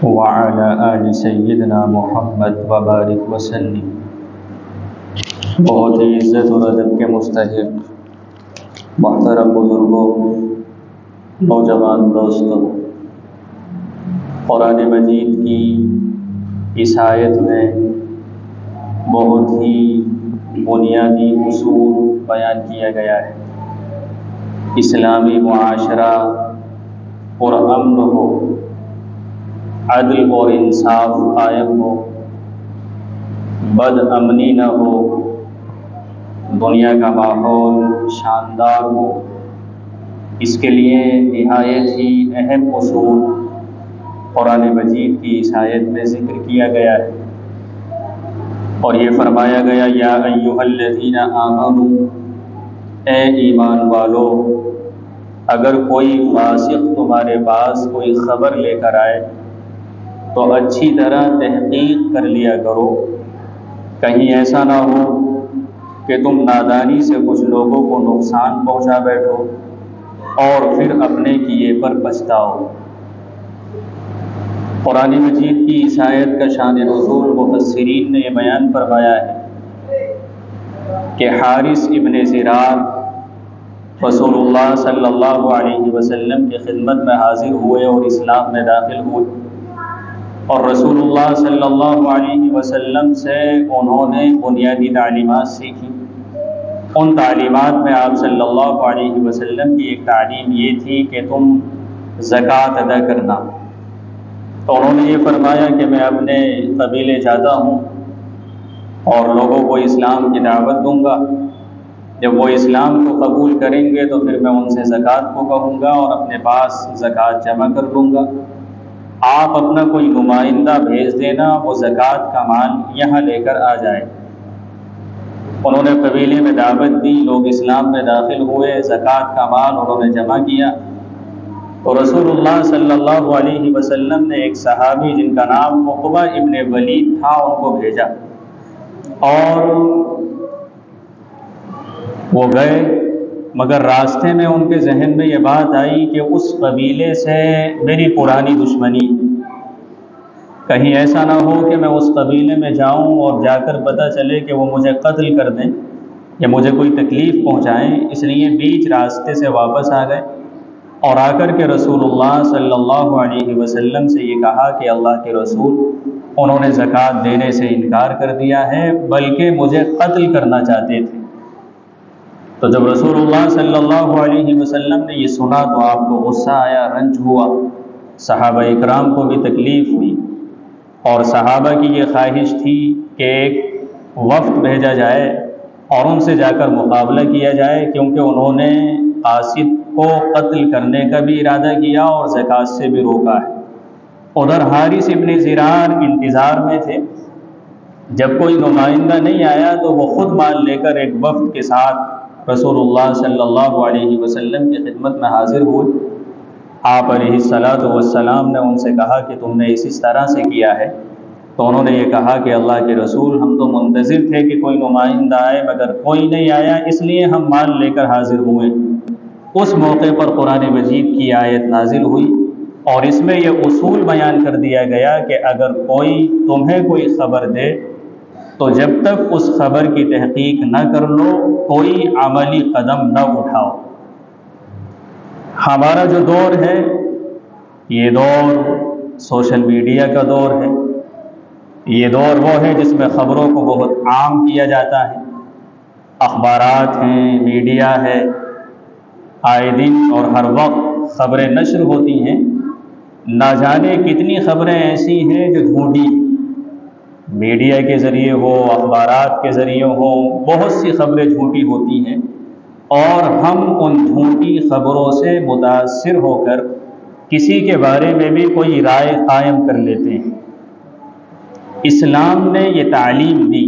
وعلى آل سیدنا محمد وبارک وسلم۔ بہت ہی عزت اور ادب کے مستحق محترم بزرگوں، نوجوان دوستوں، قرآن مجید کی اس آیت میں بہت ہی بنیادی اصول بیان کیا گیا ہے۔ اسلامی معاشرہ پرامن ہو، عدل اور انصاف قائم ہو، بد امنی نہ ہو، دنیا کا ماحول شاندار ہو، اس کے لیے نہایت ہی اہم اصول قرآن مجید کی اس آیت میں ذکر کیا گیا ہے، اور یہ فرمایا گیا یا ایھا الذین آمنوا، اے ایمان والو، اگر کوئی فاسق تمہارے پاس کوئی خبر لے کر آئے تو اچھی طرح تحقیق کر لیا کرو، کہیں ایسا نہ ہو کہ تم نادانی سے کچھ لوگوں کو نقصان پہنچا بیٹھو اور پھر اپنے کیے پر پچھتاؤ۔ قرآن مجید کی اس آیت کا شان نزول مفسرین نے یہ بیان فرمایا ہے کہ حارث ابن زرار رسول اللہ صلی اللہ علیہ وسلم کی خدمت میں حاضر ہوئے اور اسلام میں داخل ہوئے، اور رسول اللہ صلی اللہ علیہ وسلم سے انہوں نے بنیادی تعلیمات سیکھی۔ ان تعلیمات میں آپ صلی اللہ علیہ وسلم کی ایک تعلیم یہ تھی کہ تم زکوٰۃ ادا کرنا۔ تو انہوں نے یہ فرمایا کہ میں اپنے قبیلے جاتا ہوں اور لوگوں کو اسلام کی دعوت دوں گا، جب وہ اسلام کو قبول کریں گے تو پھر میں ان سے زکوٰۃ کو کہوں گا اور اپنے پاس زکوٰۃ جمع کر لوں گا، آپ اپنا کوئی نمائندہ بھیج دینا، وہ زکوٰۃ کا مال یہاں لے کر آ جائے۔ انہوں نے قبیلے میں دعوت دی، لوگ اسلام میں داخل ہوئے، زکوٰۃ کا مال انہوں نے جمع کیا، تو رسول اللہ صلی اللہ علیہ وسلم نے ایک صحابی جن کا نام عقبہ ابن ولید تھا ان کو بھیجا، اور وہ گئے، مگر راستے میں ان کے ذہن میں یہ بات آئی کہ اس قبیلے سے میری پرانی دشمنی، کہیں ایسا نہ ہو کہ میں اس قبیلے میں جاؤں اور جا کر پتہ چلے کہ وہ مجھے قتل کر دیں یا مجھے کوئی تکلیف پہنچائیں، اس لیے بیچ راستے سے واپس آ گئے اور آ کر کے رسول اللہ صلی اللہ علیہ وسلم سے یہ کہا کہ اللہ کے رسول، انہوں نے زکوٰۃ دینے سے انکار کر دیا ہے بلکہ مجھے قتل کرنا چاہتے تھے۔ تو جب رسول اللہ صلی اللہ علیہ وسلم نے یہ سنا تو آپ کو غصہ آیا، رنج ہوا، صحابہ اکرام کو بھی تکلیف ہوئی، اور صحابہ کی یہ خواہش تھی کہ ایک وفد بھیجا جائے اور ان سے جا کر مقابلہ کیا جائے، کیونکہ انہوں نے قاصد کو قتل کرنے کا بھی ارادہ کیا اور زکوٰۃ سے بھی روکا ہے۔ ادھر حارث ابن زرار انتظار میں تھے، جب کوئی نمائندہ نہیں آیا تو وہ خود مال لے کر ایک وفد کے ساتھ رسول اللہ صلی اللہ علیہ وسلم کی خدمت میں حاضر ہوئے۔ آپ علیہ الصلاۃ والسلام نے ان سے کہا کہ تم نے اس طرح سے کیا ہے، تو انہوں نے یہ کہا کہ اللہ کے رسول، ہم تو منتظر تھے کہ کوئی نمائندہ آئے مگر کوئی نہیں آیا، اس لیے ہم مال لے کر حاضر ہوئے۔ اس موقع پر قرآن مجید کی آیت نازل ہوئی اور اس میں یہ اصول بیان کر دیا گیا کہ اگر کوئی تمہیں کوئی خبر دے تو جب تک اس خبر کی تحقیق نہ کر لو کوئی عملی قدم نہ اٹھاؤ۔ ہمارا جو دور ہے یہ دور سوشل میڈیا کا دور ہے، یہ دور وہ ہے جس میں خبروں کو بہت عام کیا جاتا ہے، اخبارات ہیں، میڈیا ہے، آئے دن اور ہر وقت خبریں نشر ہوتی ہیں، نہ جانے کتنی خبریں ایسی ہیں جو جھوٹی ہیں، میڈیا کے ذریعے ہو، اخبارات کے ذریعے ہو، بہت سی خبریں جھوٹی ہوتی ہیں، اور ہم ان جھوٹی خبروں سے متاثر ہو کر کسی کے بارے میں بھی کوئی رائے قائم کر لیتے ہیں۔ اسلام نے یہ تعلیم دی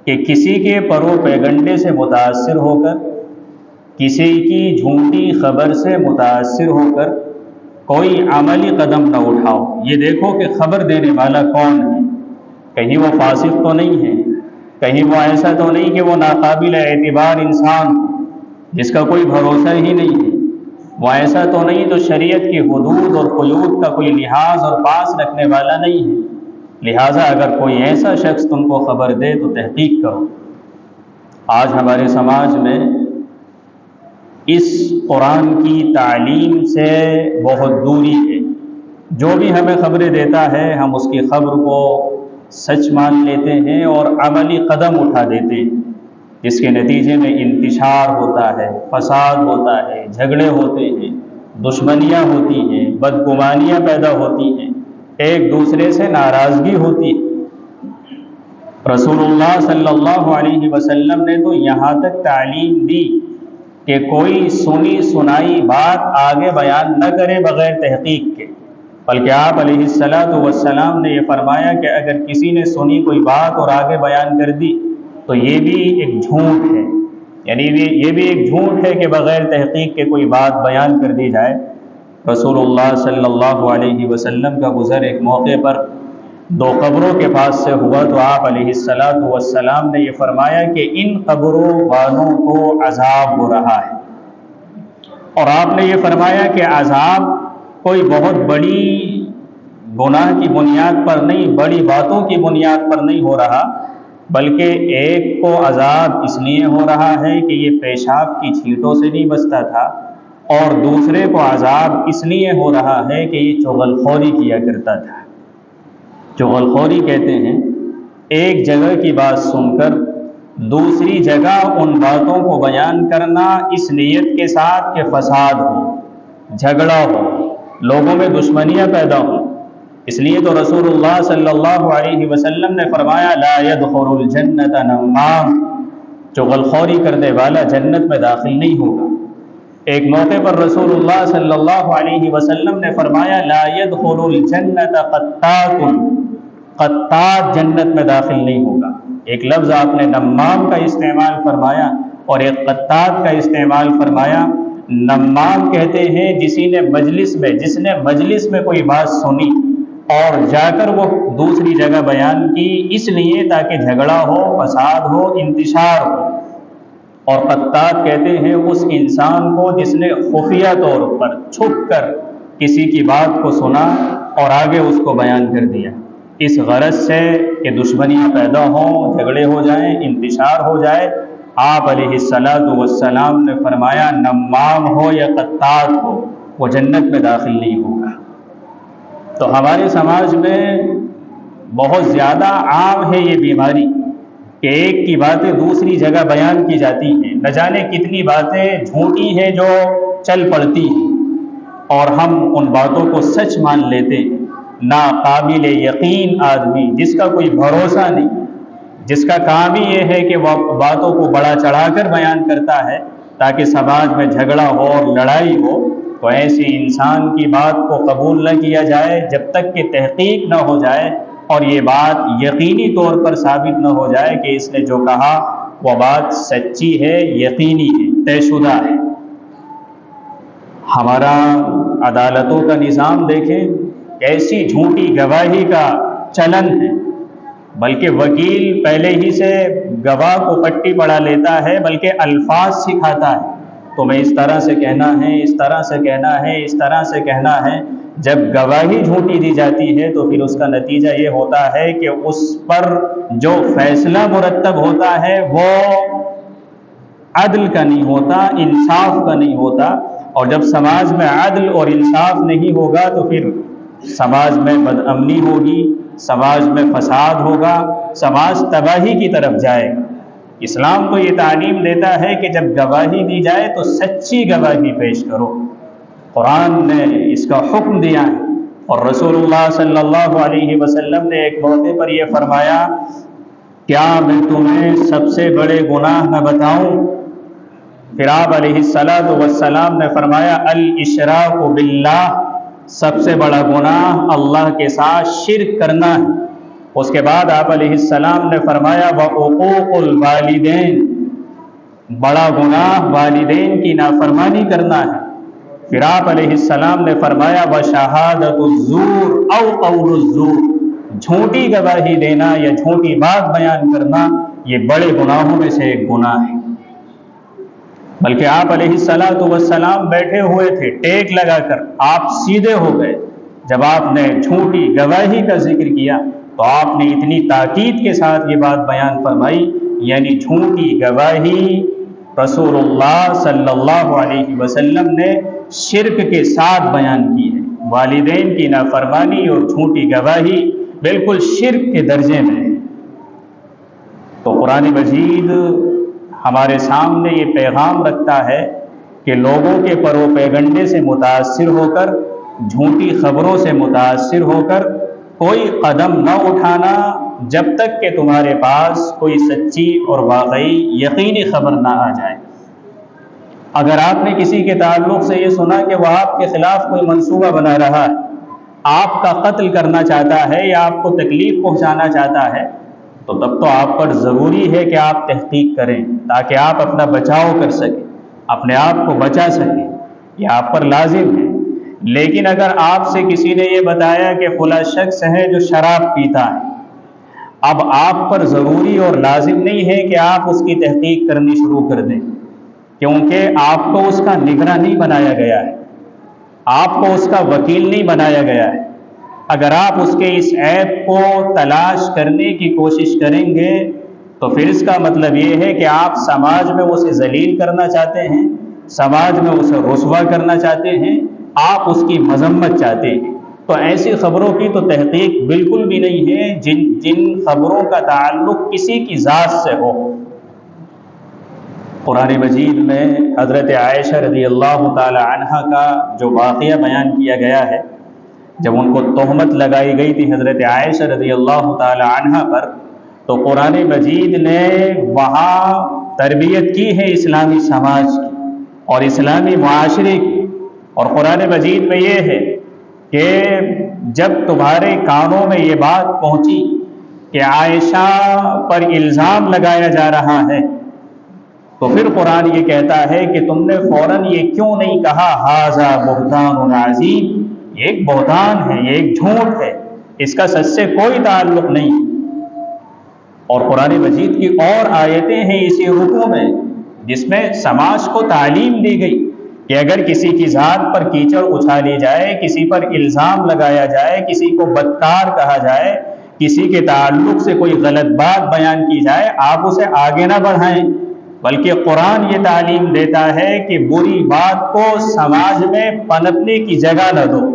کہ کسی کے پروپیگنڈے سے متاثر ہو کر، کسی کی جھوٹی خبر سے متاثر ہو کر کوئی عملی قدم نہ اٹھاؤ۔ یہ دیکھو کہ خبر دینے والا کون ہے، کہیں وہ فاسق تو نہیں ہے، کہیں وہ ایسا تو نہیں کہ وہ ناقابل اعتبار انسان جس کا کوئی بھروسہ ہی نہیں ہے۔ وہ ایسا تو نہیں جو شریعت کی حدود اور قیود کا کوئی لحاظ اور پاس رکھنے والا نہیں ہے، لہٰذا اگر کوئی ایسا شخص تم کو خبر دے تو تحقیق کرو۔ آج ہمارے سماج میں اس قرآن کی تعلیم سے بہت دوری ہے۔ جو بھی ہمیں خبریں دیتا ہے ہم اس کی خبر کو سچ مان لیتے ہیں اور عملی قدم اٹھا دیتے ہیں، جس کے نتیجے میں انتشار ہوتا ہے، فساد ہوتا ہے، جھگڑے ہوتے ہیں، دشمنیاں ہوتی ہیں، بدگمانیاں پیدا ہوتی ہیں، ایک دوسرے سے ناراضگی ہوتی ہے۔ رسول اللہ صلی اللہ علیہ وسلم نے تو یہاں تک تعلیم دی کہ کوئی سنی سنائی بات آگے بیان نہ کرے بغیر تحقیق کے، بلکہ آپ علیہ السلام نے یہ فرمایا کہ اگر کسی نے سنی کوئی بات اور آگے بیان کر دی تو یہ بھی ایک جھوٹ ہے، یعنی یہ بھی ایک جھوٹ ہے کہ بغیر تحقیق کے کوئی بات بیان کر دی جائے۔ رسول اللہ صلی اللہ علیہ وسلم کا گزر ایک موقع پر دو قبروں کے پاس سے ہوا تو آپ علیہ السلام نے یہ فرمایا کہ ان قبروں والوں کو عذاب ہو رہا ہے، اور آپ نے یہ فرمایا کہ عذاب کوئی بہت بڑی گناہ کی بنیاد پر نہیں، بڑی باتوں کی بنیاد پر نہیں ہو رہا، بلکہ ایک کو عذاب اس لیے ہو رہا ہے کہ یہ پیشاب کی چھینٹوں سے نہیں بچتا تھا، اور دوسرے کو عذاب اس لیے ہو رہا ہے کہ یہ چغل خوری کیا کرتا تھا۔ چغل خوری کہتے ہیں ایک جگہ کی بات سن کر دوسری جگہ ان باتوں کو بیان کرنا اس نیت کے ساتھ کہ فساد ہو، جھگڑا ہو، لوگوں میں دشمنیاں پیدا ہوں۔ اس لیے تو رسول اللہ صلی اللہ علیہ وسلم نے فرمایا لا يدخل الجنت نمام، چغل خوری کرنے والا جنت میں داخل نہیں ہوگا۔ ایک موقع پر رسول اللہ صلی اللہ علیہ وسلم نے فرمایا لا يدخل الجنت قطات، قطات جنت میں داخل نہیں ہوگا۔ ایک لفظ آپ نے نمام کا استعمال فرمایا اور ایک قطات کا استعمال فرمایا۔ نمام کہتے ہیں جس نے مجلس میں کوئی بات سنی اور جا کر وہ دوسری جگہ بیان کی، اس لیے تاکہ جھگڑا ہو، فساد ہو، انتشار ہو۔ اور قطات کہتے ہیں اس انسان کو جس نے خفیہ طور پر چھپ کر کسی کی بات کو سنا اور آگے اس کو بیان کر دیا، اس غرض سے کہ دشمنیاں پیدا ہوں، جھگڑے ہو جائیں، انتشار ہو جائے۔ آپ علیہ السلام نے فرمایا نمام ہو یا قطات ہو وہ جنت میں داخل نہیں ہوگا۔ تو ہمارے سماج میں بہت زیادہ عام ہے یہ بیماری کہ ایک کی باتیں دوسری جگہ بیان کی جاتی ہیں، نہ جانے کتنی باتیں جھوٹی ہیں جو چل پڑتی ہیں اور ہم ان باتوں کو سچ مان لیتے ہیں۔ ناقابل یقین آدمی جس کا کوئی بھروسہ نہیں، جس کا کام ہی یہ ہے کہ وہ باتوں کو بڑا چڑھا کر بیان کرتا ہے تاکہ سماج میں جھگڑا ہو اور لڑائی ہو، تو ایسے انسان کی بات کو قبول نہ کیا جائے جب تک کہ تحقیق نہ ہو جائے اور یہ بات یقینی طور پر ثابت نہ ہو جائے کہ اس نے جو کہا وہ بات سچی ہے، یقینی ہے، طے شدہ ہے۔ ہمارا عدالتوں کا نظام دیکھیں، ایسی جھوٹی گواہی کا چلن ہے، بلکہ وکیل پہلے ہی سے گواہ کو پٹی پڑھا لیتا ہے، بلکہ الفاظ سکھاتا ہے، تمہیں اس طرح سے کہنا ہے، اس طرح سے کہنا ہے، اس طرح سے کہنا ہے۔ جب گواہی جھوٹی دی جاتی ہے تو پھر اس کا نتیجہ یہ ہوتا ہے کہ اس پر جو فیصلہ مرتب ہوتا ہے وہ عدل کا نہیں ہوتا، انصاف کا نہیں ہوتا، اور جب سماج میں عدل اور انصاف نہیں ہوگا تو پھر سماج میں بد امنی ہوگی، سماج میں فساد ہوگا، سماج تباہی کی طرف جائے گا۔ اسلام تو یہ تعلیم دیتا ہے کہ جب گواہی دی جائے تو سچی گواہی پیش کرو، قرآن نے اس کا حکم دیا ہے، اور رسول اللہ صلی اللہ علیہ وسلم نے ایک موقع پر یہ فرمایا کیا میں تمہیں سب سے بڑے گناہ نہ بتاؤں؟ پھر آپ علیہ السلام نے فرمایا الاشراک باللہ، سب سے بڑا گناہ اللہ کے ساتھ شرک کرنا ہے۔ اس کے بعد آپ علیہ السلام نے فرمایا وعقوق الوالدین، بڑا گناہ والدین کی نافرمانی کرنا ہے۔ پھر آپ علیہ السلام نے فرمایا وشہادۃ الزور او قول الزور، جھوٹی گواہی دینا یا جھوٹی بات بیان کرنا یہ بڑے گناہوں میں سے ایک گناہ ہے۔ بلکہ آپ علیہ الصلاۃ والسلام بیٹھے ہوئے تھے ٹیک لگا کر، آپ سیدھے ہو گئے۔ جب آپ نے جھوٹی گواہی کا ذکر کیا تو آپ نے اتنی تاکید کے ساتھ یہ بات بیان فرمائی، یعنی جھوٹی گواہی رسول اللہ صلی اللہ علیہ وسلم نے شرک کے ساتھ بیان کی ہے۔ والدین کی نافرمانی اور جھوٹی گواہی بالکل شرک کے درجے میں ہے۔ تو قرآن مجید ہمارے سامنے یہ پیغام رکھتا ہے کہ لوگوں کے پروپیگنڈے سے متاثر ہو کر، جھوٹی خبروں سے متاثر ہو کر کوئی قدم نہ اٹھانا جب تک کہ تمہارے پاس کوئی سچی اور واقعی یقینی خبر نہ آ جائے۔ اگر آپ نے کسی کے تعلق سے یہ سنا کہ وہ آپ کے خلاف کوئی منصوبہ بنا رہا ہے، آپ کا قتل کرنا چاہتا ہے یا آپ کو تکلیف پہنچانا چاہتا ہے، تو تب تو آپ پر ضروری ہے کہ آپ تحقیق کریں تاکہ آپ اپنا بچاؤ کر سکیں، اپنے آپ کو بچا سکیں، یہ آپ پر لازم ہے۔ لیکن اگر آپ سے کسی نے یہ بتایا کہ فلاں شخص ہے جو شراب پیتا ہے، اب آپ پر ضروری اور لازم نہیں ہے کہ آپ اس کی تحقیق کرنی شروع کر دیں، کیونکہ آپ کو اس کا نگراں نہیں بنایا گیا ہے، آپ کو اس کا وکیل نہیں بنایا گیا ہے۔ اگر آپ اس کے اس عیب کو تلاش کرنے کی کوشش کریں گے تو پھر اس کا مطلب یہ ہے کہ آپ سماج میں اسے ذلیل کرنا چاہتے ہیں، سماج میں اسے رسوا کرنا چاہتے ہیں، آپ اس کی مذمت چاہتے ہیں۔ تو ایسی خبروں کی تو تحقیق بالکل بھی نہیں ہے جن خبروں کا تعلق کسی کی ذات سے ہو۔ قرآن مجید میں حضرت عائشہ رضی اللہ تعالی عنہا کا جو واقعہ بیان کیا گیا ہے، جب ان کو تہمت لگائی گئی تھی حضرت عائشہ رضی اللہ تعالی عنہا پر، تو قرآن مجید نے وہاں تربیت کی ہے اسلامی سماج کی اور اسلامی معاشرے کی۔ اور قرآن مجید میں یہ ہے کہ جب تمہارے کانوں میں یہ بات پہنچی کہ عائشہ پر الزام لگایا جا رہا ہے، تو پھر قرآن یہ کہتا ہے کہ تم نے فوراً یہ کیوں نہیں کہا ھذا بہتان عظیم، یہ ایک بہتان ہے، یہ ایک جھوٹ ہے، اس کا سچ سے کوئی تعلق نہیں۔ اور قرآن مجید کی اور آیتیں ہیں اسی رکوع میں جس میں سماج کو تعلیم دی گئی کہ اگر کسی کی ذات پر کیچڑ اچھالی جائے، کسی پر الزام لگایا جائے، کسی کو بدکار کہا جائے، کسی کے تعلق سے کوئی غلط بات بیان کی جائے، آپ اسے آگے نہ بڑھائیں، بلکہ قرآن یہ تعلیم دیتا ہے کہ بری بات کو سماج میں پنپنے کی جگہ نہ دو،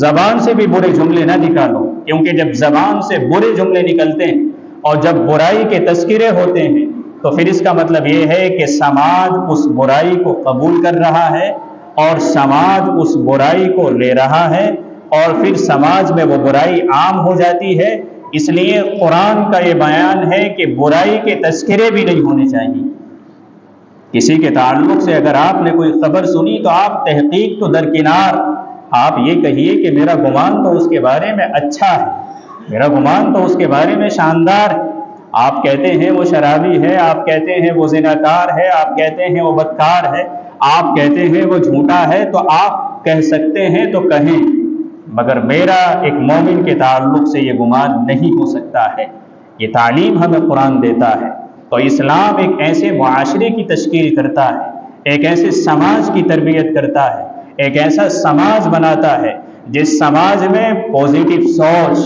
زبان سے بھی برے جملے نہ نکالو، کیونکہ جب زبان سے برے جملے نکلتے ہیں اور جب برائی کے تذکرے ہوتے ہیں تو پھر اس کا مطلب یہ ہے کہ سماج اس برائی کو قبول کر رہا ہے اور سماج اس برائی کو لے رہا ہے اور پھر سماج میں وہ برائی عام ہو جاتی ہے۔ اس لیے قرآن کا یہ بیان ہے کہ برائی کے تذکرے بھی نہیں ہونے چاہیے۔ کسی کے تعلق سے اگر آپ نے کوئی خبر سنی تو آپ تحقیق تو درکنار، آپ یہ کہیے کہ میرا گمان تو اس کے بارے میں اچھا ہے، میرا گمان تو اس کے بارے میں شاندار ہے۔ آپ کہتے ہیں وہ شرابی ہے، آپ کہتے ہیں وہ زناکار ہے، آپ کہتے ہیں وہ بدکار ہے، آپ کہتے ہیں وہ جھوٹا ہے، تو آپ کہہ سکتے ہیں تو کہیں، مگر میرا ایک مومن کے تعلق سے یہ گمان نہیں ہو سکتا ہے۔ یہ تعلیم ہمیں قرآن دیتا ہے۔ تو اسلام ایک ایسے معاشرے کی تشکیل کرتا ہے، ایک ایسے سماج کی تربیت کرتا ہے، ایک ایسا سماج بناتا ہے جس سماج میں پازیٹیو سوچ،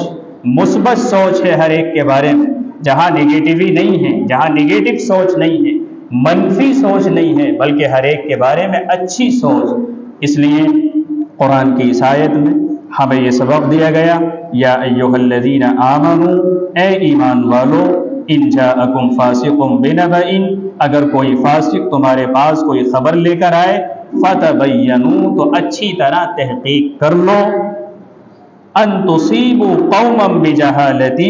مثبت سوچ ہے ہر ایک کے بارے میں، جہاں نگیٹیوی نہیں ہے، جہاں نگیٹو سوچ نہیں ہے، منفی سوچ نہیں ہے، بلکہ ہر ایک کے بارے میں اچھی سوچ۔ اس لیے قرآن کی اس آیت میں ہمیں یہ سبق دیا گیا، یا ایھا الذین آمنوا، اے ایمان والو، ان جاءکم فاسق بنبأ، اگر کوئی فاسق تمہارے پاس کوئی خبر لے کر آئے، فتبینوا، تو اچھی طرح تحقیق کر لو، ان تصیبوا قوما بجہالۃ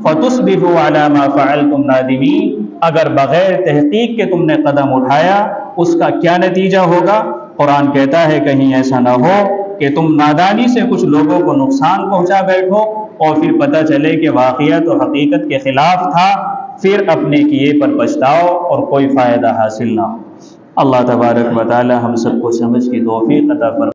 فتصبحوا علی ما فعلتم نادمین، اگر بغیر تحقیق کے تم نے قدم اٹھایا اس کا کیا نتیجہ ہوگا؟ قرآن کہتا ہے کہیں ایسا نہ ہو کہ تم نادانی سے کچھ لوگوں کو نقصان پہنچا بیٹھو اور پھر پتہ چلے کہ واقعہ تو حقیقت کے خلاف تھا، پھر اپنے کیے پر پچھتاؤ اور کوئی فائدہ حاصل نہ ہو۔ اللہ تبارک و تعالی ہم سب کو سمجھ کی توفیق عطا فرمائے۔